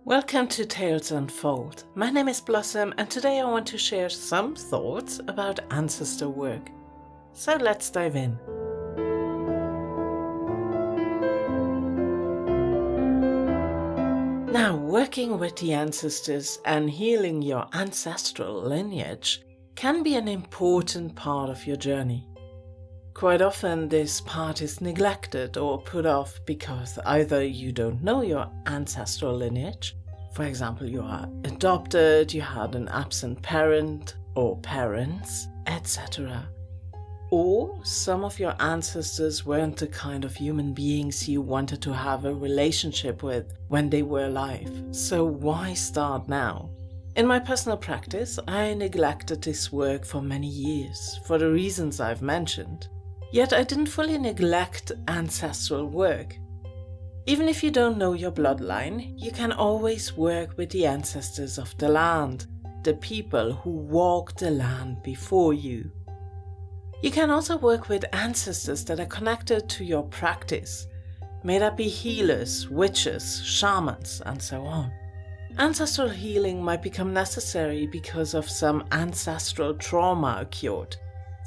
Welcome to Tales Unfold. My name is Blossom and today I want to share some thoughts about ancestor work. So let's dive in. Now, working with the ancestors and healing your ancestral lineage can be an important part of your journey. Quite often this part is neglected or put off because either you don't know your ancestral lineage, for example you are adopted, you had an absent parent or parents, etc. Or some of your ancestors weren't the kind of human beings you wanted to have a relationship with when they were alive, so why start now? In my personal practice, I neglected this work for many years, for the reasons I've mentioned. Yet I didn't fully neglect ancestral work. Even if you don't know your bloodline, you can always work with the ancestors of the land, the people who walked the land before you. You can also work with ancestors that are connected to your practice. May that be healers, witches, shamans, and so on. Ancestral healing might become necessary because of some ancestral trauma occurred.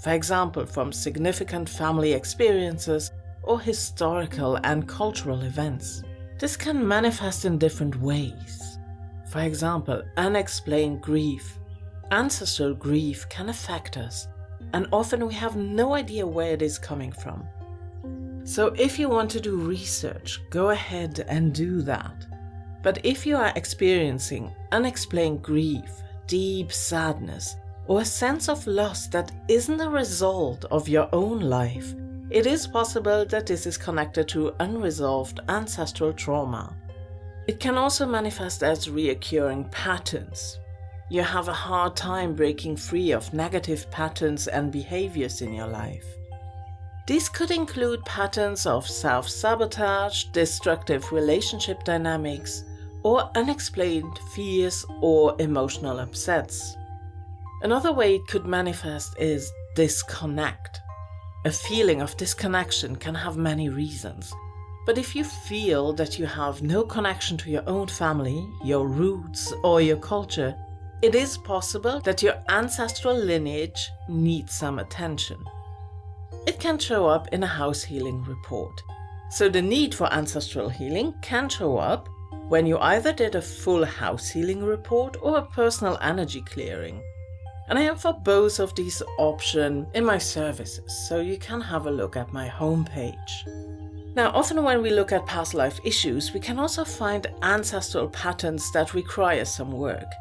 For example, from significant family experiences or historical and cultural events. This can manifest in different ways. For example, unexplained grief. Ancestral grief can affect us, and often we have no idea where it is coming from. So if you want to do research, go ahead and do that. But if you are experiencing unexplained grief, deep sadness, or a sense of loss that isn't a result of your own life, it is possible that this is connected to unresolved ancestral trauma. It can also manifest as reoccurring patterns. You have a hard time breaking free of negative patterns and behaviors in your life. These could include patterns of self-sabotage, destructive relationship dynamics, or unexplained fears or emotional upsets. Another way it could manifest is disconnect. A feeling of disconnection can have many reasons, but if you feel that you have no connection to your own family, your roots, or your culture, it is possible that your ancestral lineage needs some attention. It can show up in a house healing report. So the need for ancestral healing can show up when you either did a full house healing report or a personal energy clearing. And I am for both of these options in my services, so you can have a look at my homepage. Now, often when we look at past life issues, we can also find ancestral patterns that require some work,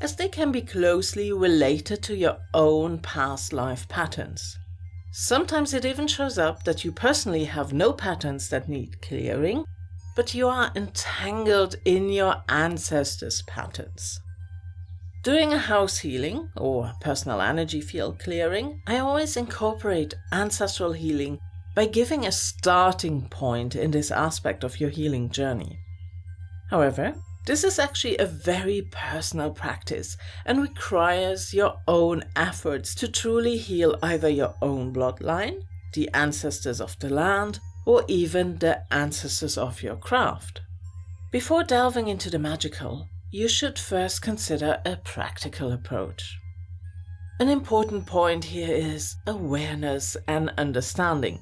as they can be closely related to your own past life patterns. Sometimes it even shows up that you personally have no patterns that need clearing, but you are entangled in your ancestors' patterns. During a house healing or personal energy field clearing, I always incorporate ancestral healing by giving a starting point in this aspect of your healing journey. However, this is actually a very personal practice and requires your own efforts to truly heal either your own bloodline, the ancestors of the land, or even the ancestors of your craft. Before delving into the magical, you should first consider a practical approach. An important point here is awareness and understanding.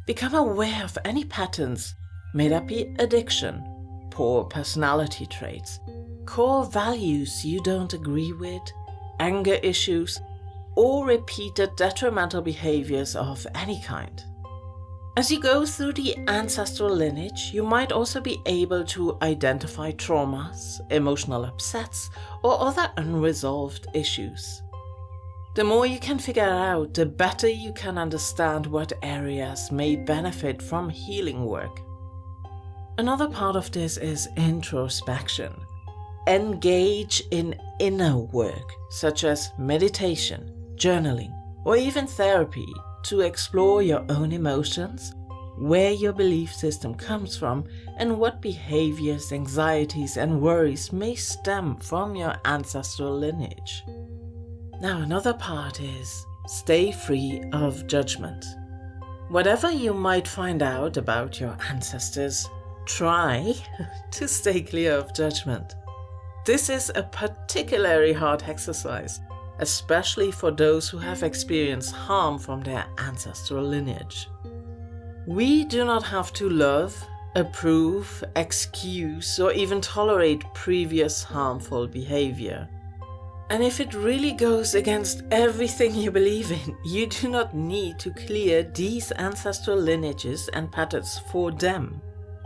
Become aware of any patterns, may that be addiction, poor personality traits, core values you don't agree with, anger issues, or repeated detrimental behaviors of any kind. As you go through the ancestral lineage, you might also be able to identify traumas, emotional upsets, or other unresolved issues. The more you can figure out, the better you can understand what areas may benefit from healing work. Another part of this is introspection. Engage in inner work, such as meditation, journaling, or even therapy, to explore your own emotions, where your belief system comes from, and what behaviors, anxieties, and worries may stem from your ancestral lineage. Now, another part is stay free of judgment. Whatever you might find out about your ancestors, try to stay clear of judgment. This is a particularly hard exercise, especially for those who have experienced harm from their ancestral lineage. We do not have to love, approve, excuse, or even tolerate previous harmful behavior. And if it really goes against everything you believe in, you do not need to clear these ancestral lineages and patterns for them,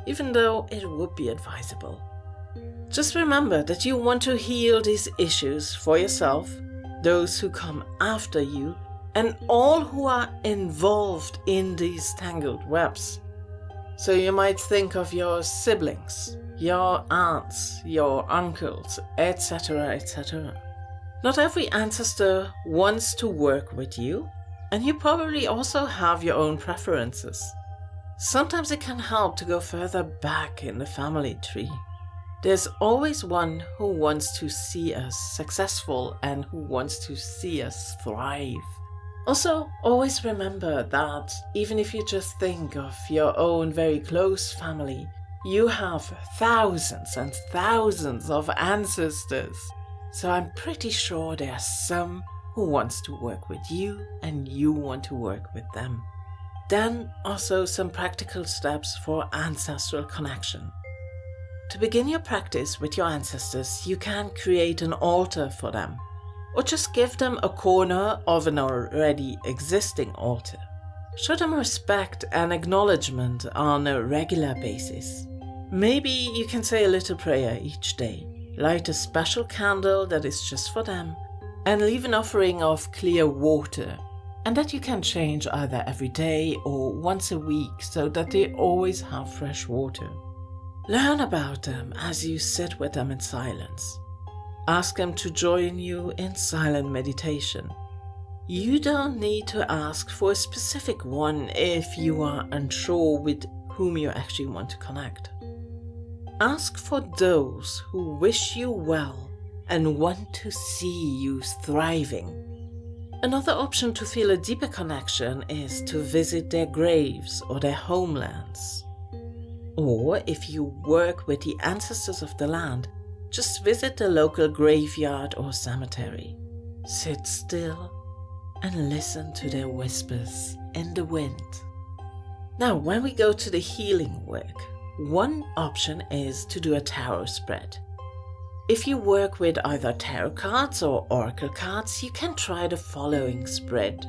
even though it would be advisable. Just remember that you want to heal these issues for yourself, those who come after you, and all who are involved in these tangled webs. So you might think of your siblings, your aunts, your uncles, etc., etc. Not every ancestor wants to work with you, and you probably also have your own preferences. Sometimes it can help to go further back in the family tree. There's always one who wants to see us successful and who wants to see us thrive. Also, always remember that even if you just think of your own very close family, you have thousands and thousands of ancestors. So I'm pretty sure there's some who wants to work with you and you want to work with them. Then also some practical steps for ancestral connection. To begin your practice with your ancestors, you can create an altar for them, or just give them a corner of an already existing altar. Show them respect and acknowledgement on a regular basis. Maybe you can say a little prayer each day. Light a special candle that is just for them, and leave an offering of clear water, and that you can change either every day or once a week so that they always have fresh water. Learn about them as you sit with them in silence. Ask them to join you in silent meditation. You don't need to ask for a specific one if you are unsure with whom you actually want to connect. Ask for those who wish you well and want to see you thriving. Another option to feel a deeper connection is to visit their graves or their homelands. Or if you work with the ancestors of the land, just visit the local graveyard or cemetery. Sit still and listen to their whispers in the wind. Now, when we go to the healing work, one option is to do a tarot spread. If you work with either tarot cards or oracle cards, you can try the following spread.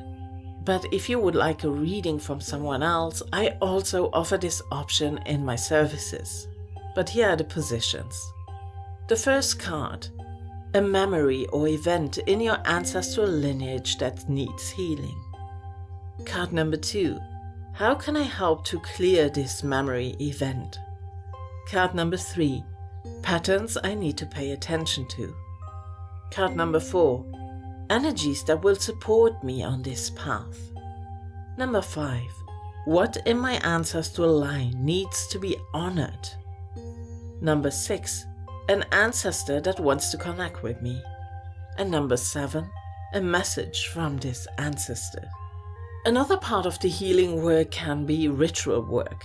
But if you would like a reading from someone else, I also offer this option in my services. But here are the positions. The first card, a memory or event in your ancestral lineage that needs healing. Card number 2, how can I help to clear this memory event? Card number 3, patterns I need to pay attention to. Card number 4, energies that will support me on this path. Number 5, what in my ancestral line needs to be honored? Number 6, an ancestor that wants to connect with me. And number 7, a message from this ancestor. Another part of the healing work can be ritual work.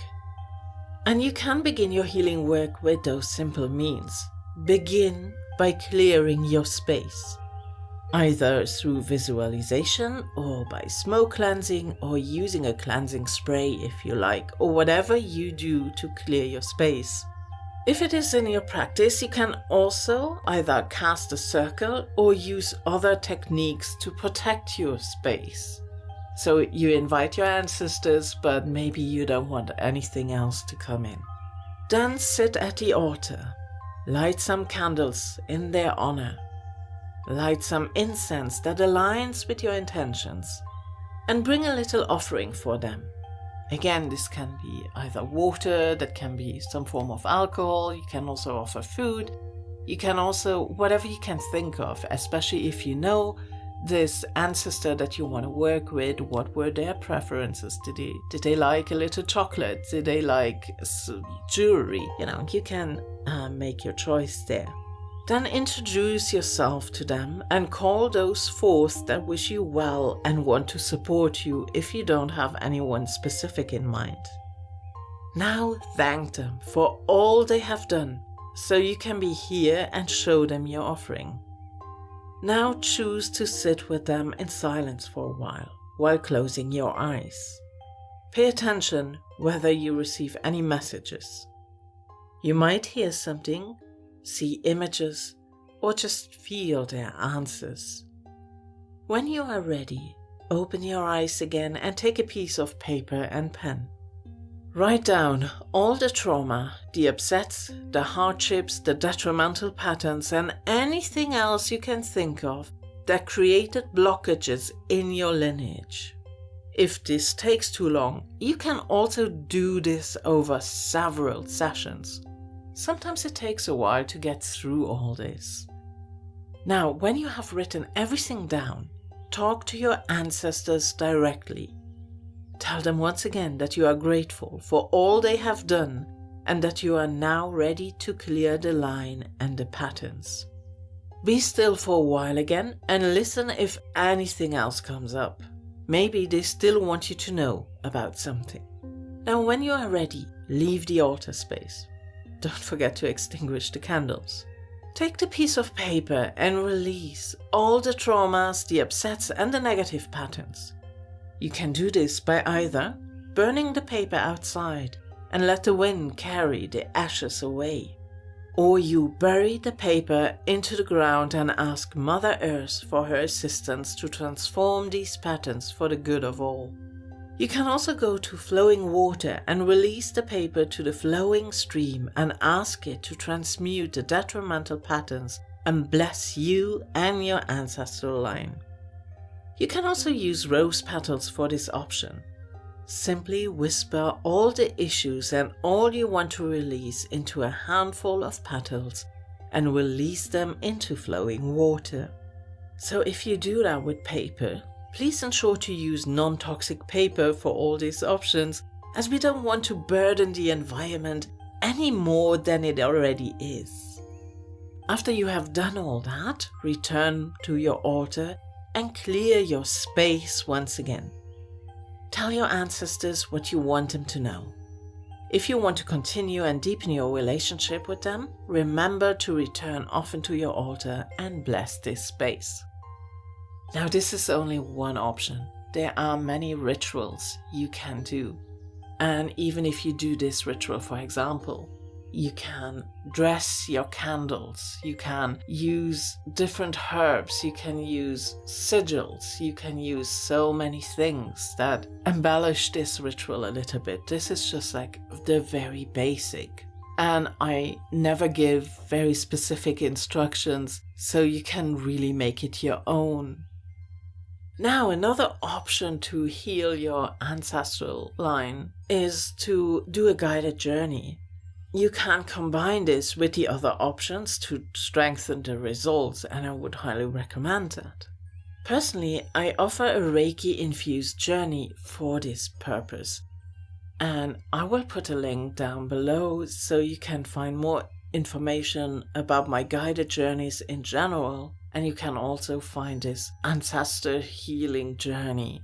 And you can begin your healing work with those simple means. Begin by clearing your space, either through visualization or by smoke cleansing or using a cleansing spray if you like, or whatever you do to clear your space. If it is in your practice, you can also either cast a circle or use other techniques to protect your space. So you invite your ancestors, but maybe you don't want anything else to come in. Then sit at the altar, light some candles in their honor, light some incense that aligns with your intentions, and bring a little offering for them. Again, this can be either water, that can be some form of alcohol, you can also offer food, you can also, whatever you can think of, especially if you know this ancestor that you want to work with, what were their preferences? Did they like a little chocolate? Did they like jewelry? You can make your choice there. Then introduce yourself to them and call those forth that wish you well and want to support you if you don't have anyone specific in mind. Now thank them for all they have done, so you can be here and show them your offering. Now choose to sit with them in silence for a while closing your eyes. Pay attention whether you receive any messages. You might hear something, see images, or just feel their answers. When you are ready, open your eyes again and take a piece of paper and pen. Write down all the trauma, the upsets, the hardships, the detrimental patterns, and anything else you can think of that created blockages in your lineage. If this takes too long, you can also do this over several sessions. Sometimes it takes a while to get through all this. Now, when you have written everything down, talk to your ancestors directly. Tell them once again that you are grateful for all they have done and that you are now ready to clear the line and the patterns. Be still for a while again and listen if anything else comes up. Maybe they still want you to know about something. Now, when you are ready, leave the altar space. Don't forget to extinguish the candles. Take the piece of paper and release all the traumas, the upsets, and the negative patterns. You can do this by either burning the paper outside and let the wind carry the ashes away, or you bury the paper into the ground and ask Mother Earth for her assistance to transform these patterns for the good of all. You can also go to flowing water and release the paper to the flowing stream and ask it to transmute the detrimental patterns and bless you and your ancestral line. You can also use rose petals for this option. Simply whisper all the issues and all you want to release into a handful of petals and release them into flowing water. So if you do that with paper, please ensure to use non-toxic paper for all these options, as we don't want to burden the environment any more than it already is. After you have done all that, return to your altar and clear your space once again. Tell your ancestors what you want them to know. If you want to continue and deepen your relationship with them, remember to return often to your altar and bless this space. Now, this is only one option. There are many rituals you can do. And even if you do this ritual, for example, you can dress your candles, you can use different herbs, you can use sigils, you can use so many things that embellish this ritual a little bit. This is just like the very basic. And I never give very specific instructions, so you can really make it your own. Now, another option to heal your ancestral line is to do a guided journey. You can combine this with the other options to strengthen the results, and I would highly recommend that. Personally, I offer a Reiki-infused journey for this purpose, and I will put a link down below so you can find more information about my guided journeys in general, and you can also find this ancestor healing journey.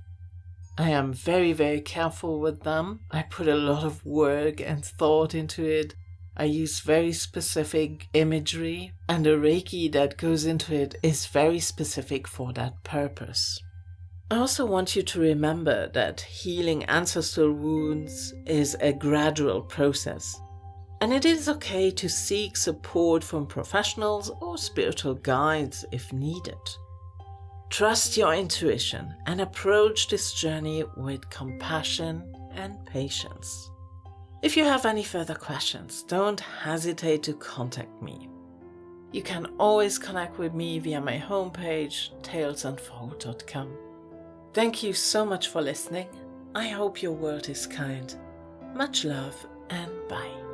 I am very, very careful with them. I put a lot of work and thought into it. I use very specific imagery, and the Reiki that goes into it is very specific for that purpose. I also want you to remember that healing ancestral wounds is a gradual process, and it is okay to seek support from professionals or spiritual guides if needed. Trust your intuition and approach this journey with compassion and patience. If you have any further questions, don't hesitate to contact me. You can always connect with me via my homepage, talesandfold.com. Thank you so much for listening. I hope your world is kind. Much love and bye.